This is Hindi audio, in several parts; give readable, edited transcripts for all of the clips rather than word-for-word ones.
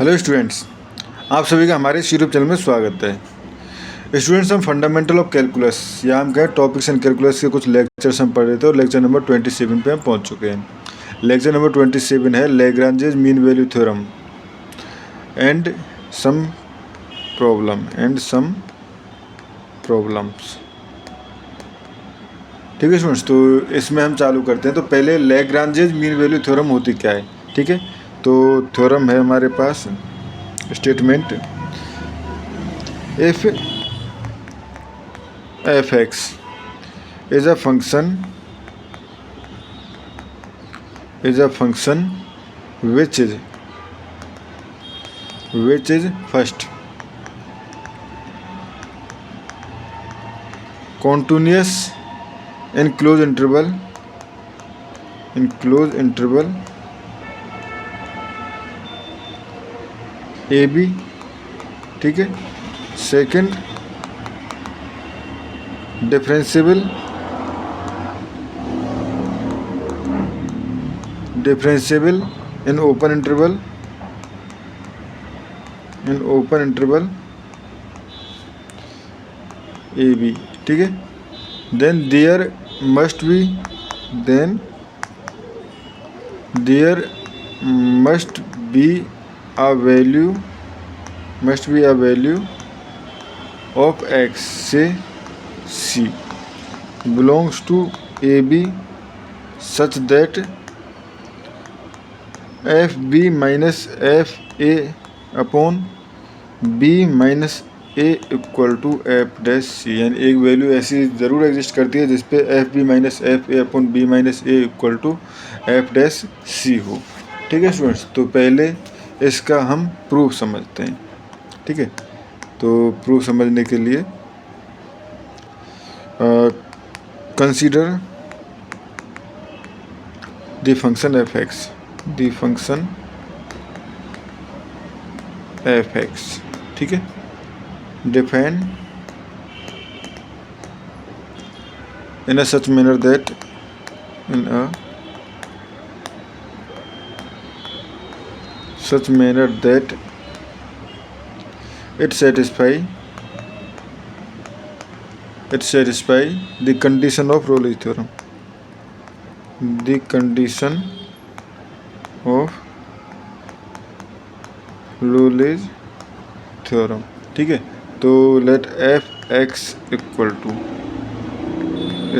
हेलो स्टूडेंट्स, आप सभी का हमारे इस यूट्यूब चैनल में स्वागत है। स्टूडेंट्स, हम फंडामेंटल ऑफ कैलकुलस या हम कहें टॉपिक्स एंड कैलकुलस के कुछ लेक्चर्स हम पढ़ रहे थे और लेक्चर नंबर 27 पे हम पहुंच चुके हैं। लेक्चर नंबर 27 है Lagrange's mean value theorem and some problems. ठीक है स्टूडेंट्स, तो इसमें हम चालू करते हैं। तो पहले लैग्रांजेस मीन वैल्यू थ्योरम होती क्या है, ठीक है। तो थ्योरम है हमारे पास statement if f(x) is a function which is first continuous in closed interval ab, ठीक है। Second differentiable in open interval A B, ठीक है। Then there must be a value of x से c belongs to AB such that fb minus fa upon b minus a equal to F dash C, यानी एक वैल्यू ऐसी ज़रूर एग्जिस्ट करती है जिसपे F B minus F A upon B minus A equal to F dash C हो, ठीक है स्टूडेंट्स। तो पहले इसका हम प्रूफ समझते हैं, ठीक है। तो प्रूफ समझने के लिए consider the function F x, ठीक है। Define in a such manner that it satisfy the condition of Rayleigh theorem. ठीक है। तो let F X equal to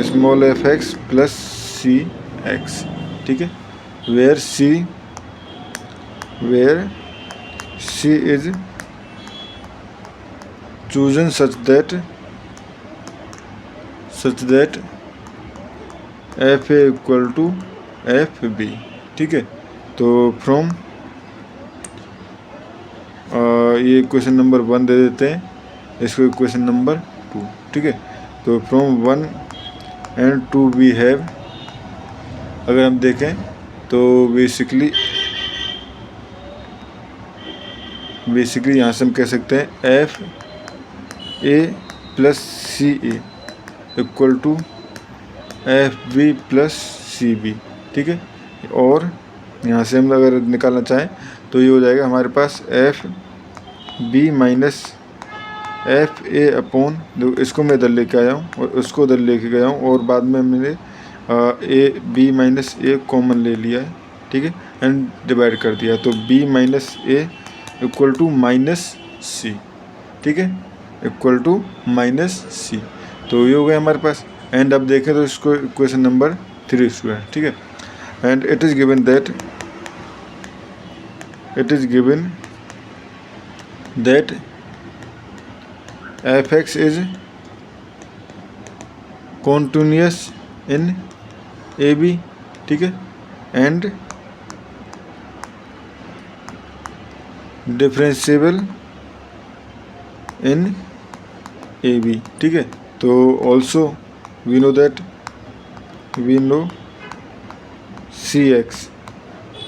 small F X plus C X, ठीक है। Where C is chosen such that F A equal to F B, ठीक है। तो फ्रॉम ये इक्वेशन नंबर 1 दे देते हैं, इसको इक्वेशन नंबर 2, ठीक है। तो फ्रॉम 1 and 2 वी हैव, अगर हम देखें तो बेसिकली यहाँ से हम कह सकते हैं F A plus C A equal to F B plus C B, ठीक है। और यहाँ से हम अगर निकालना चाहें तो ये हो जाएगा हमारे पास F B minus F A upon, इसको मैं इधर लेके आया हूँ और उसको उधर लेके गया हूँ और बाद में मैंने A B minus A common ले लिया है, ठीक है, एंड डिवाइड कर दिया। तो B minus A equal to minus C, ठीक है, इक्वल टू माइनस सी। तो ये हो गया हमारे पास। एंड अब देखें तो इसको इक्वेशन नंबर 3 स्टूडेंट, ठीक है। And it is given that F X is continuous in A B, ठीक है, and differentiable in A B, ठीक है। तो also we know C X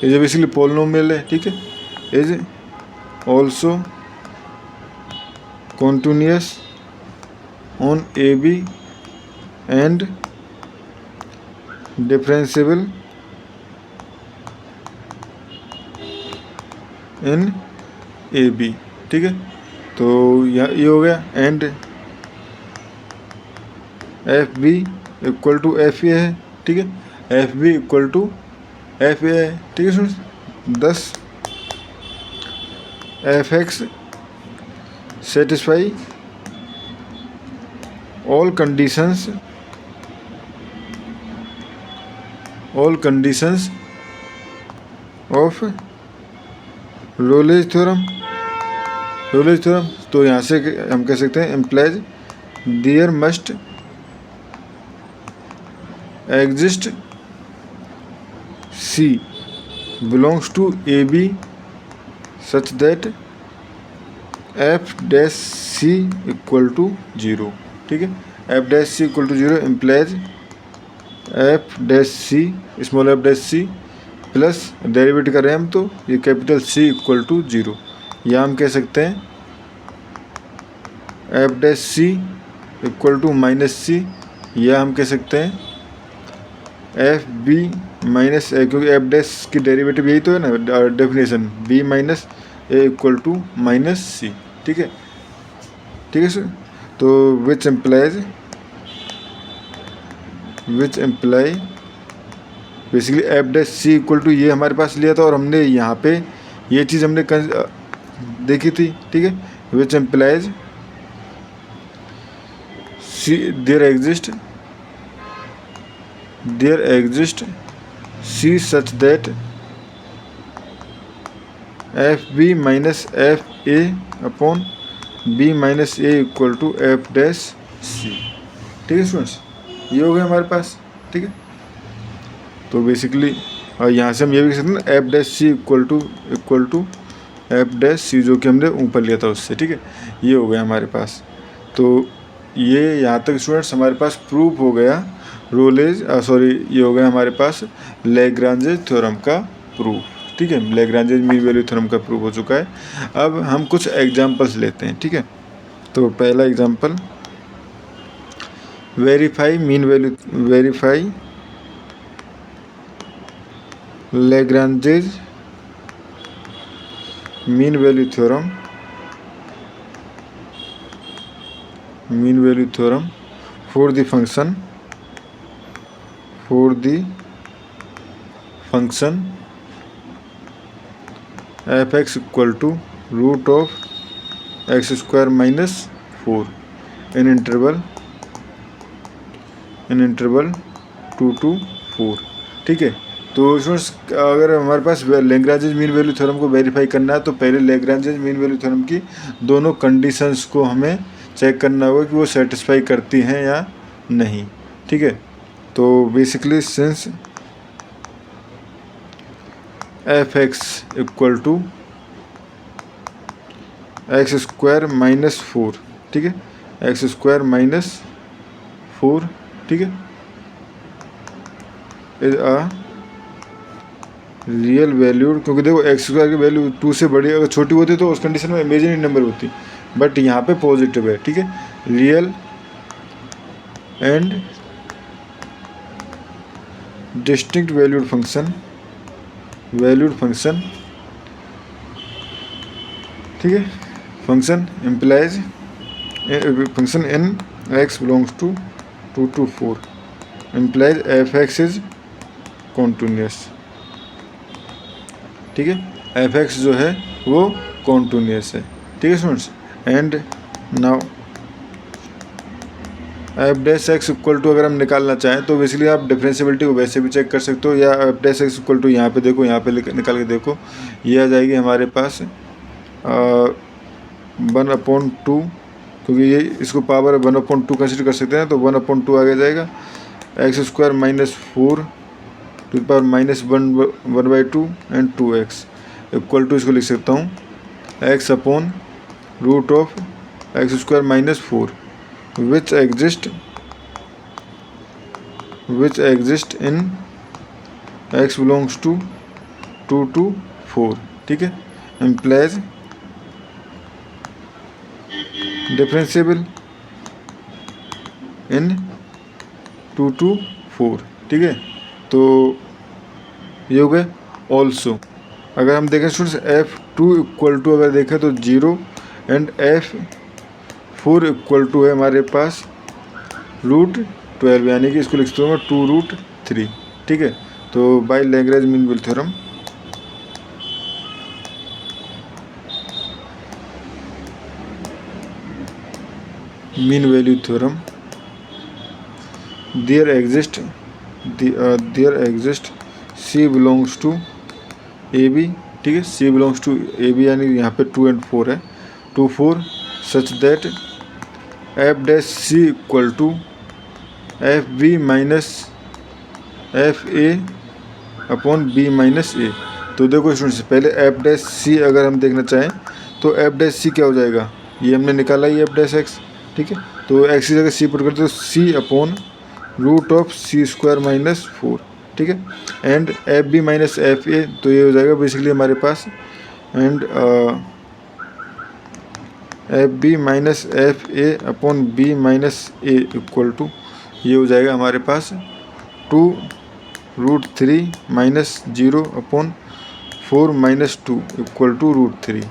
is basically polynomial है, ठीक है, is also continuous on AB and differentiable in A B, ठीक है। तो ये हो गया। And F B equal to F A है, ठीक है। F B equal to F A है, ठीक है students. This F X satisfy all conditions of Rolle's theorem. तो यहाँ से हम कह सकते हैं implies there must exist C belongs to AB such that f dash C equal to 0, ठीक है। f dash C equal to 0 implies f dash C small f dash C plus derivative करें हम तो ये कैपिटल C इक्वल टू 0, या हम कह सकते हैं f dash C equal to minus C, या हम कह सकते हैं एफ बी माइनस ए, क्योंकि एफ डैश की डेरिवेटिव यही तो है ना definition, B minus A equal to minus C, ठीक है, ठीक है सर। तो which imply basically F dash C equal to ये हमारे पास लिया था और हमने यहाँ पे ये चीज़ हमने देखी थी, ठीक है। Which implies C there exist C such that F B minus F A upon B minus A equal to F dash C, ठीक है स्टूडेंट्स। ये हो गया हमारे पास, ठीक है। तो बेसिकली और यहाँ से हम ये भी कह सकते हैं F dash C equal to F dash C, जो कि हमने ऊपर लिया था उससे, ठीक है। ये हो गया हमारे पास। तो ये यहाँ तक स्टूडेंट्स हमारे पास प्रूफ हो गया ये हो गया हमारे पास लैग्रांज थ्योरम का प्रूफ, ठीक है। लैग्रांज मीन वैल्यू थ्योरम का प्रूफ हो चुका है। अब हम कुछ एग्जांपल्स लेते हैं, ठीक है। तो पहला example, verify Lagrange's mean value theorem for the function F X equal to root of X square minus 4 in interval 2 to 4, ठीक है। तो स्टूडेंट्स अगर हमारे पास लैग्रांज मीन वैल्यू थ्योरम को वेरीफाई करना है तो पहले लैग्रांज मीन वैल्यू थ्योरम की दोनों कंडीशंस को हमें चेक करना होगा कि वो सेटिस्फाई करती हैं या नहीं, ठीक है। तो basically since F X equal to X square minus 4, ठीक है, एक्स स्क्वायर माइनस 4, ठीक है, इज अ रियल वैल्यूड, क्योंकि देखो एक्स स्क्वायर की वैल्यू 2 से बड़ी अगर छोटी होती तो उस कंडीशन में इमेजिनरी नंबर होती, बट यहाँ पे पॉजिटिव है, ठीक है। Real and distinct valued function, ठीक है। Function implies function in X belongs to 2 to 4 implies F X is continuous, ठीक है। एफ एक्स जो है वो कॉन्टिन्यूस है, ठीक है students. And now F dash X equal to अगर हम निकालना चाहें तो बेसिकली आप डिफरेंशियबिलिटी को वैसे भी चेक कर सकते हो, या F dash X equal to यहाँ पे देखो, यहाँ पे निकाल के देखो, ये आ जाएगी हमारे पास 1/2, क्योंकि ये इसको पावर 1/2 कंसिडर कर सकते हैं, तो 1/2 आगे जाएगा। X square minus 4 to the power minus 1/2 and 2x equal to, इसको लिख सकता हूँ x upon root of X square minus 4 which exist in x belongs to 2 to 4, ठीक है। implies differentiable in 2 to 4, ठीक है। तो ये हो गया। ऑल्सो अगर हम देखें स्टूडेंट्स एफ 2 इक्वल टू अगर देखें तो 0 एंड F4 इक्वल टू है हमारे पास √12, यानी कि इसको लिख सकते हो 2√3। ठीक है, तो by Lagrange mean value theorem there exists C belongs to AB। ठीक है, C belongs to AB यानी यहाँ पे 2 and 4 है, 2 4 such that F dash C equal to FB minus FA upon B minus A। तो देखो स्टूडेंट्स, पहले F dash C अगर हम देखना चाहें तो F dash C क्या हो जाएगा, ये हमने निकाला ही F dash X। ठीक है, तो X की जगह C पुट करते तो C अपॉन √C² माइनस 4। ठीक है, एंड FB माइनस FA, तो ये हो जाएगा बेसिकली हमारे पास, and FB minus FA upon B minus A equal to, ये हो जाएगा हमारे पास 2√3 minus 0 upon 4 minus 2 equal to √3।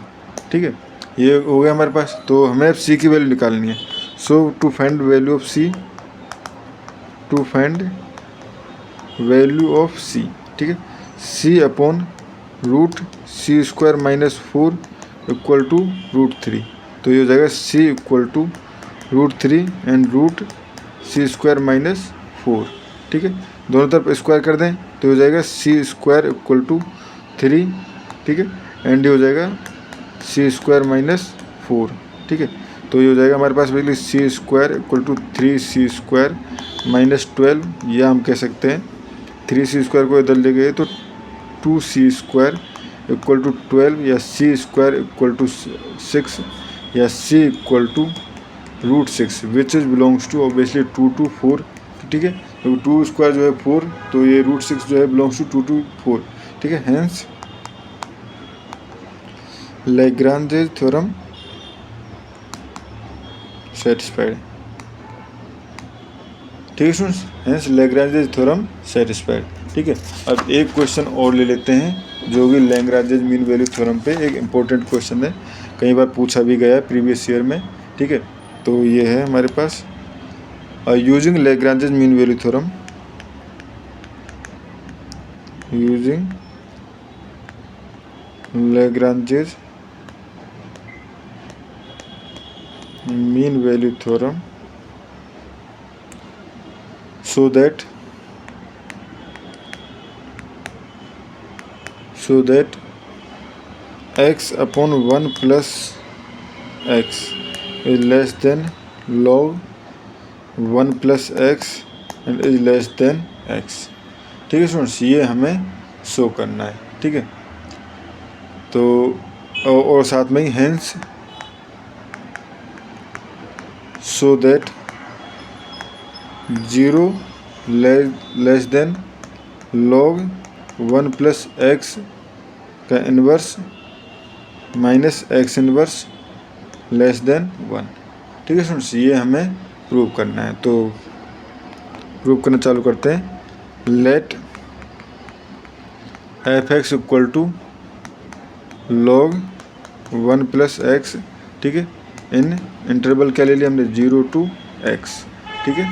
ठीक है, ये हो गया हमारे पास। तो हमें अब C की वैल्यू निकालनी है। So to find value of C, ठीक है, C upon √C² minus 4 equal to √3। तो ये हो जाएगा C equal to √3 and √C² minus 4। ठीक है, दोनों तरफ स्क्वायर कर दें तो हो जाएगा C² इक्वल टू 3। ठीक है, एंड ये हो जाएगा C² माइनस 4। ठीक है, तो ये हो जाएगा हमारे पास basically C² equal to 3C² minus 12, या हम कह सकते हैं 3C² को इधर ले गए तो 2C² इक्वल टू 12, या C² इक्वल टू 6, या C equal to √6 which is belongs to obviously 2 to 4। ठीक है, तो 2² जो है 4, तो ये √6 जो है बिलोंग्स टू 2 to 4। ठीक है, हेंस लैग्रांज थ्योरम सेटिस्फाइड। ठीक है students, hence Lagrange theorem satisfied. ठीक है, अब एक क्वेश्चन और ले लेते हैं जो कि लैग्रांज मीन वैल्यू थ्योरम पे एक इम्पोर्टेंट क्वेश्चन है, कई बार पूछा भी गया है प्रीवियस ईयर में। ठीक है, तो ये है हमारे पास using Lagrange mean value theorem, using Lagrange mean value theorem so that x upon 1 plus x is less than log 1 plus x and is less than x। ठीक है स्टूडेंट्स, ये हमें शो करना है। ठीक है, तो और साथ में ही hence so that 0 less than log 1 plus x का inverse minus x inverse less than 1। ठीक है स्टूडेंट्स, ये हमें प्रूव करना है। तो प्रूव करना चालू करते हैं। Let f(x) equal to log 1 plus x। ठीक है, इन इंटरवल क्या ले लिया हमने, 0 to x। ठीक है,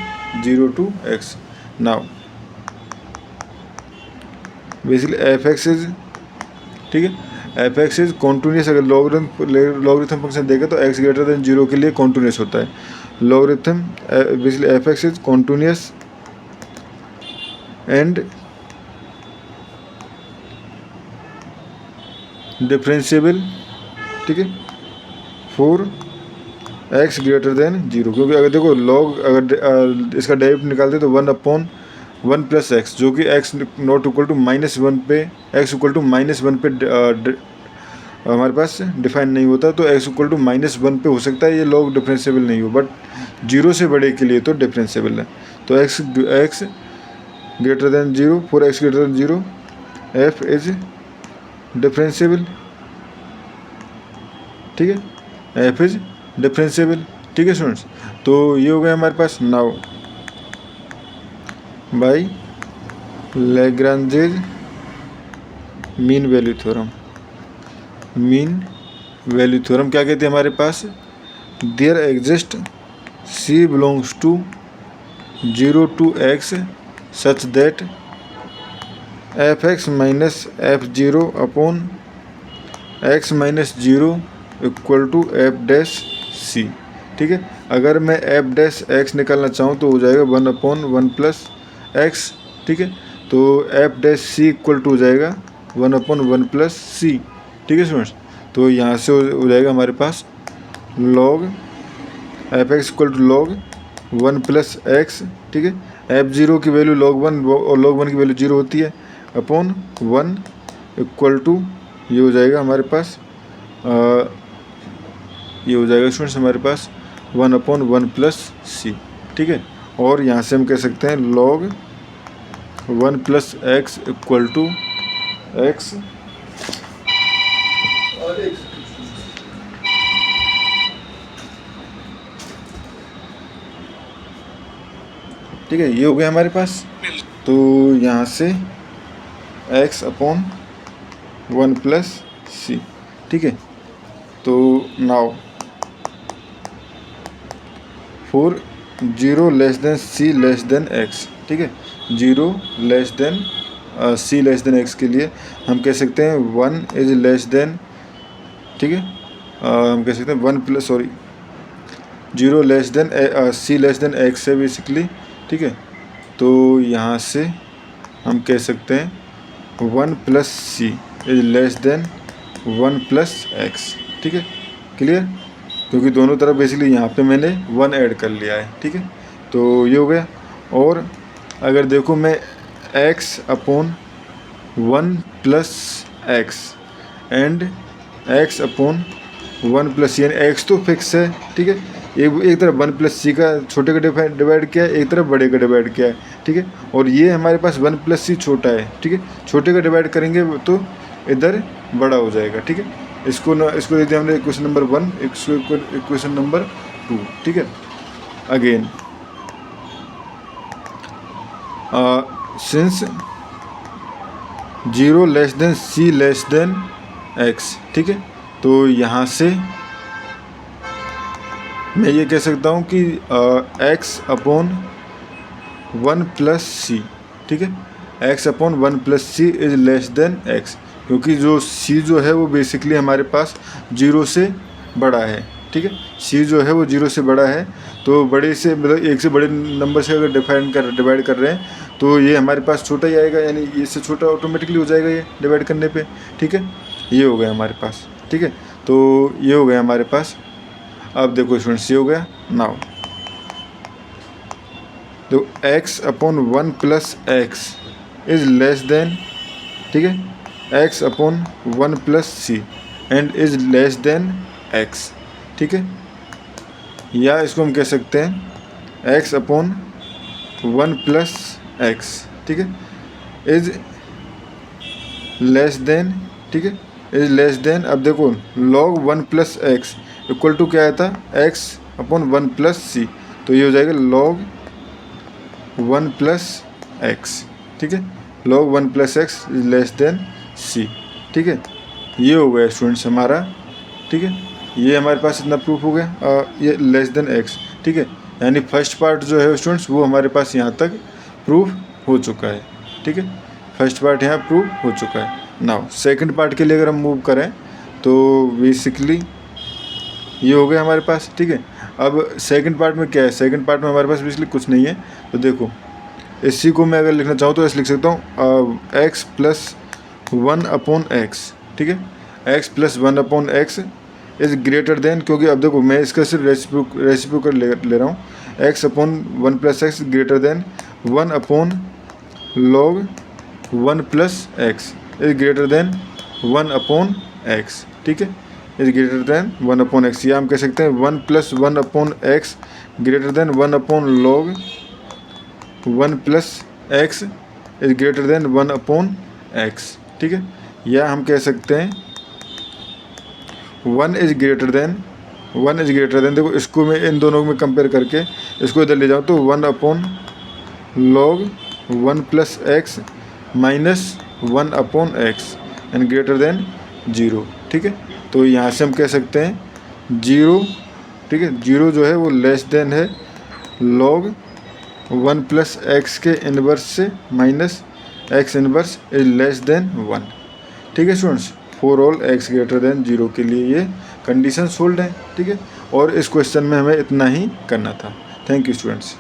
0 to x। Now basically f(x) is, ठीक है, f(x) इज कॉन्टिन्यूस। अगर लॉगरिथम फंक्शन देखें तो x ग्रेटर देन 0 के लिए कॉन्टिन्यूस होता है logarithm. Basically f(x) is continuous and differentiable. ठीक है, फॉर x ग्रेटर देन 0, क्योंकि अगर देखो लॉग अगर इसका डेरिवेटिव निकालते तो 1/1 प्लस x, जो कि x नॉट इक्वल टू -1 पे, x इक्वल टू -1 पे हमारे पास डिफाइन नहीं होता, तो x इक्वल टू -1 पे हो सकता है ये लॉग डिफरेंशिएबल नहीं हो, बट 0 से बड़े के लिए तो डिफरेंशिएबल है। तो x greater than 0, for x greater than 0 f is differentiable. ठीक है, f इज डिफरेंशिएबल। ठीक है स्टूडेंट्स, तो ये हो गया हमारे पास। Now by Lagrange mean value theorem, mean value theorem क्या कहते हैं हमारे पास, there exist C belongs to 0 to x such that f(x minus f(0) upon x minus 0 equal to f'(c). ठीक है, अगर मैं f'(x) निकालना चाहूँ तो हो जाएगा 1/1 प्लस x। ठीक है, तो f'(c) इक्वल टू हो जाएगा 1/1 प्लस c। ठीक है स्टूडेंट्स, तो यहाँ से हो जाएगा हमारे पास log f(x) equal to log 1 plus x। ठीक है, f(0) की वैल्यू log 1 और log 1 की वैल्यू 0 होती है, अपॉन 1 इक्वल टू ये हो जाएगा हमारे पास ये हो जाएगा स्टूडेंट्स हमारे पास 1/1 प्लस c। ठीक है, और यहाँ से हम कह सकते हैं log 1 plus x equal to x ठीक है, ये हो गया हमारे पास। तो यहाँ से x अपॉन 1 प्लस c। ठीक है, तो now for 0 less then c less than x। ठीक है, 0 less then c less than x के लिए हम कह सकते हैं 1 इज लेस देन। ठीक है, हम कह सकते हैं 1 plus 0 less then c less than x है बेसिकली। ठीक है, तो यहाँ से हम कह सकते हैं 1 plus c is less than 1 plus x। ठीक है, क्लियर, क्योंकि दोनों तरफ बेसिकली यहाँ पे मैंने 1 ऐड कर लिया है। ठीक है, तो ये हो गया। और अगर देखो मैं x upon 1 plus x and x upon 1 plus c, यानी x तो फिक्स है। ठीक है, एक तरफ 1 प्लस c का छोटे का डिवाइड किया है, एक तरफ बड़े का डिवाइड किया है। ठीक है, और ये हमारे पास 1 प्लस c छोटा है। ठीक है, छोटे का डिवाइड करेंगे तो इधर बड़ा हो जाएगा। ठीक है, इसको दे दिया हमने इक्वेशन नंबर 1, इक्वेशन नंबर 2। ठीक है, again since 0 less then c less than x। ठीक है, तो यहाँ से मैं ये कह सकता हूँ कि x अपॉन 1 प्लस c। ठीक है, x upon 1 plus c is less than x, क्योंकि जो c जो है वो बेसिकली हमारे पास 0 से बड़ा है। ठीक है, c जो है वो 0 से बड़ा है, तो बड़े से मतलब एक से बड़े नंबर से अगर डिवाइड कर रहे हैं तो ये हमारे पास छोटा ही आएगा, यानी इससे छोटा ऑटोमेटिकली हो जाएगा ये डिवाइड करने पे। ठीक है, ये हो गया हमारे पास। ठीक है, तो ये हो गया हमारे पास। अब देखो स्टूडेंट्स, ये हो गया। नाउ तो x upon 1 plus x is less than. ठीक है, x upon 1 plus c and is less than x। ठीक है, या इसको हम कह सकते हैं x अपॉन 1 प्लस x। ठीक है, इज लेस देन। ठीक है, इज लेस देन। अब देखो log 1 plus x equal to क्या आया था, x अपॉन 1 प्लस c, तो ये हो जाएगा log 1 प्लस x। ठीक है, log 1 plus x is less than c। ठीक है, ये हो गया स्टूडेंट्स हमारा। ठीक है, ये हमारे पास इतना प्रूफ हो गया, ये लेस देन x। ठीक है, यानी फर्स्ट पार्ट जो है स्टूडेंट्स वो हमारे पास यहाँ तक प्रूफ हो चुका है। ठीक है, फर्स्ट पार्ट यहाँ प्रूफ हो चुका है। नाउ सेकंड पार्ट के लिए अगर हम मूव करें तो बेसिकली ये हो गया हमारे पास। ठीक है, अब सेकंड पार्ट में क्या है, सेकंड पार्ट में हमारे पास बेसिकली कुछ नहीं है। तो देखो इसी को मैं अगर लिखना चाहूँ तो ऐसे लिख सकता हूँ x प्लस 1 अपॉन x। ठीक है, x plus 1 upon x is greater than, क्योंकि अब देखो मैं इसका सिर्फ रेसिप्रोकल ले रहा हूँ। x upon 1 plus x greater than 1 upon log 1 plus x is greater than 1 upon x। ठीक है, is greater than 1 upon x, या हम कह सकते हैं 1 plus 1 upon x greater than 1 upon log 1 plus x is greater than 1 upon x. ठीक है, या हम कह सकते हैं 1 इज ग्रेटर देन, देखो इसको मैं इन दोनों में कंपेयर करके इसको इधर ले जाऊँ तो 1 upon log 1 plus x minus 1 upon x and greater than 0, ठीक है। तो यहाँ से हम कह सकते हैं 0, ठीक है, 0 जो है वो लेस देन है log 1 प्लस एक्स के इन्वर्स से minus x inverse is less than 1, ठीक है students. For all x greater than 0 के लिए ये कंडीशन सोल्ड है, ठीक है। और इस क्वेश्चन में हमें इतना ही करना था। Thank you students.